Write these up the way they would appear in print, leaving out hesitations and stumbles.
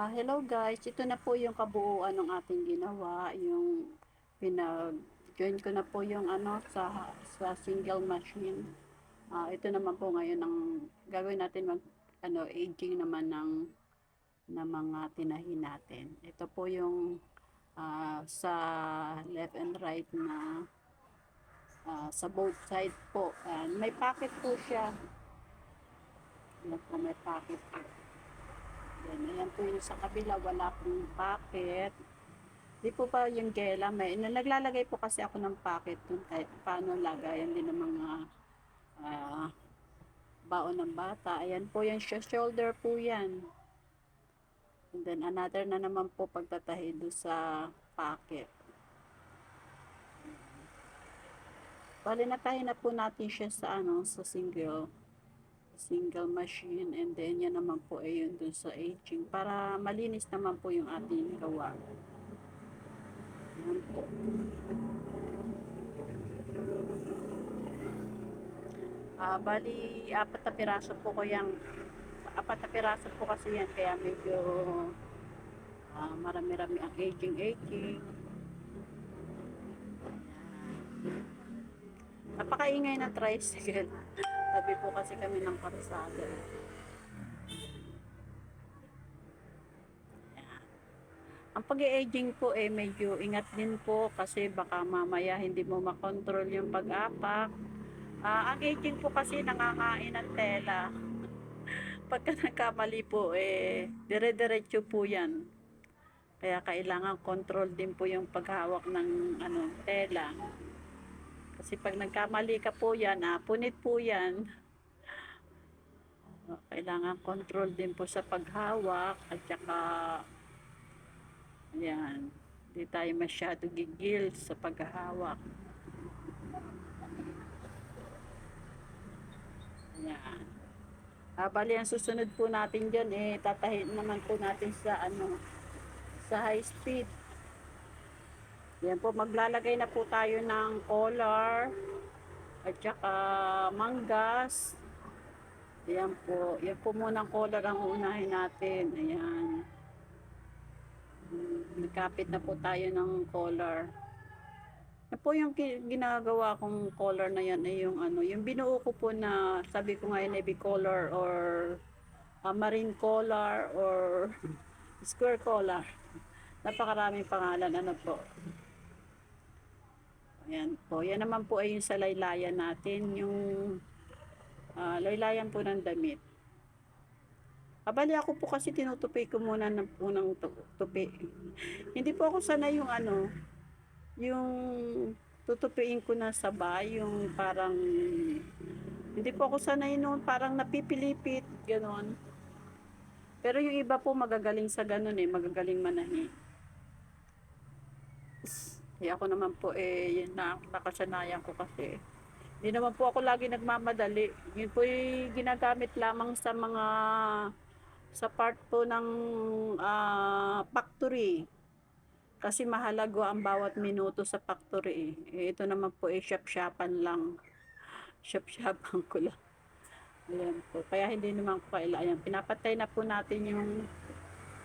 Hello guys, ito na po yung kabuuan ng ating ginawa, yung pinag-join ko na po yung sa single machine. Ito naman po ngayon ang gagawin natin aging naman ng mga tinahi natin. Ito po yung sa left and right na sa both side po. May pocket po siya. Yan po, may pocket po. Yan, ayan po yung sa kabila, wala pong pocket. Di po pa yung gela, naglalagay po kasi ako ng pocket dun kahit paano lagayan din ng mga ah, baon ng bata. Ayan po yan, shoulder po yan. And then another na naman po pagtatahi do sa pocket. Bali natahi na po natin siya sa single machine, and then yan naman po ay yun dun sa aging para malinis naman po yung ating gawa. Yan po. Bali, apat na piraso po kasi yan, kaya medyo marami-rami ang aging. Napakaingay na tricycle. Tabi po kasi kami ng karsada. Ang pag-aging po medyo ingat din po kasi baka mamaya hindi mo makontrol yung pag-apak. Ang aging po kasi nangangain ng tela. Pagka nagkamali po dire-diretso po yan. Kaya kailangan control din po yung paghawak ng tela. Kasi pag nagkamali ka po yan, punit po yan. Kailangan control din po sa paghawak at saka ayan, hindi tayo masyado gigil sa paghawak. Ayan. Bali, ang susunod po natin dyan, tatahin naman po natin sa high speed. Yan po, maglalagay na po tayo ng collar at saka manggas. Ayan po, yan po muna ang collar ang unahin natin. Ayan. Nagkapit na po tayo ng collar. Yan po yung ginagawa kong collar na yan ay yung binuo ko po na sabi ko nga navy collar or marine collar or square collar. Napakaraming pangalan po. Ayan po. Yan naman po ay yung sa laylayan natin, yung laylayan po ng damit. Bali ako po kasi tinutupi ko muna ng unang tupi. Hindi po ako sanay yung tutupiin ko na sabay, yung parang, hindi po ako sanay noon, parang napipilipit, gano'n. Pero yung iba po magagaling sa gano'n magagaling manahi. Ako naman po yun na nakasanayan ko kasi. Hindi naman po ako lagi nagmamadali. Yun po ginagamit lamang sa part po ng factory. Kasi mahalago ang bawat minuto sa factory. Ito naman po shop-shopan lang. Shop-shopan ko lang. Ayan po. Kaya hindi naman ko kailangan. Pinapatay na po natin yung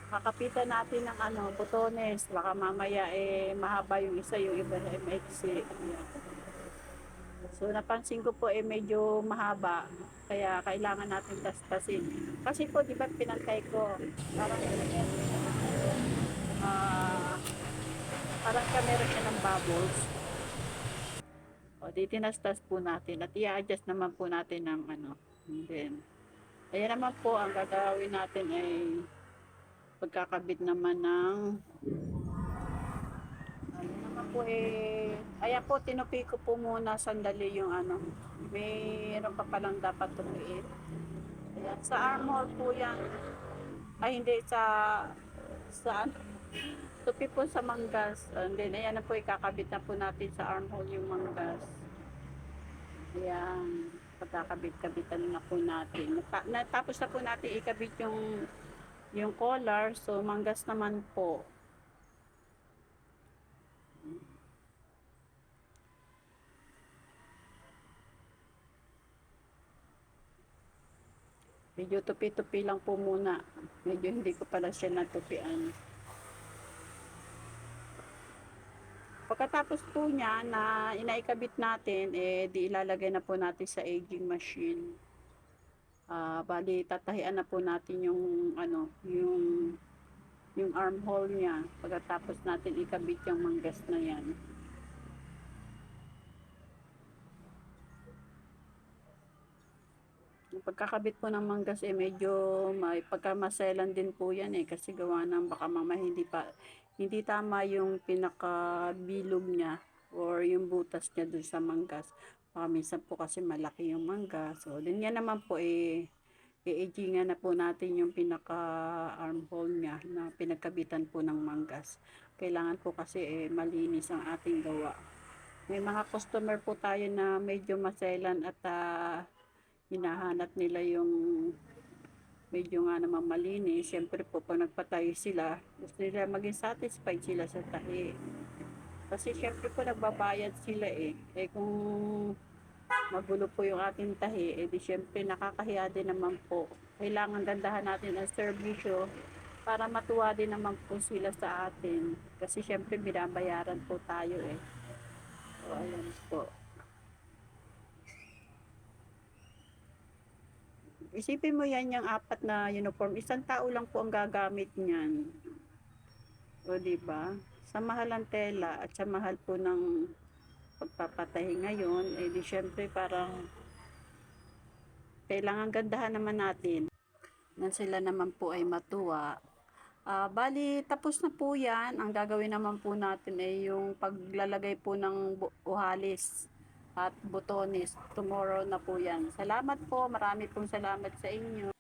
kakapitan natin ng botones. Baka mamaya mahaba yung isa, yung iba maiksi. Ayan. So napansin ko po medyo mahaba. Kaya kailangan natin tastasin. Kasi po, di ba pinantay ko, parang ah parang camera siya ng bubbles. O, di tinastas po natin at i-adjust naman po natin ng and then, ayan naman po ang gagawin natin ay pagkakabit naman ng naman po ayan po, tinupi ko po muna sandali yung mayroon pa palang dapat tupiin. Ayan, sa armhole po yan. Ay, hindi, sa tupi po sa manggas. And then, ayan na po, ikakabit na po natin sa armhole yung manggas. Ayan, pagkakabit-kabitan na po natin. Tapos na po natin ikabit yung collar. So, manggas naman po. Medyo tupi-tupi lang po muna. Medyo hindi ko pala siya natupian. Pagkatapos po niya na inaikabit natin, di ilalagay na po natin sa aging machine. Bali, tatahian na po natin yung, yung armhole niya. Pagkatapos natin ikabit yung manggas na yan. Yung pagkakabit po ng manggas medyo may pagkamaselan din po yan kasi gawa ng baka mamaya hindi tama yung pinakabilog niya or yung butas niya dun sa manggas. Baka minsan po kasi malaki yung manggas. So, din yan naman po i-edgingan na po natin yung pinaka armhole niya na pinagkabitan po ng manggas. Kailangan po kasi malinis ang ating gawa. May mga customer po tayo na medyo maselan at hinahanap nila yung medyo nga naman malinis. Siyempre po, pag nagpatayo sila, gusto nila maging satisfied sila sa tahi. Kasi siyempre po, nagbabayad sila kung magulo po yung ating tahi, di siyempre nakakahiya din naman po. Kailangan gandahan natin ang serbisyo para matuwa din naman po sila sa atin. Kasi siyempre, binabayaran po tayo So, ayan po. Isipin mo yan yung apat na uniform. Isang tao lang po ang gagamit niyan. O, diba? Sa mahal ng tela at sa mahal po ng pagpapatahi ngayon, di syempre parang kailangan gandahan naman natin na sila naman po ay matuwa. Bali, tapos na po yan. Ang gagawin naman po natin ay yung paglalagay po ng uhalis at butones. Tomorrow na po yan. Salamat po. Marami pong salamat sa inyo.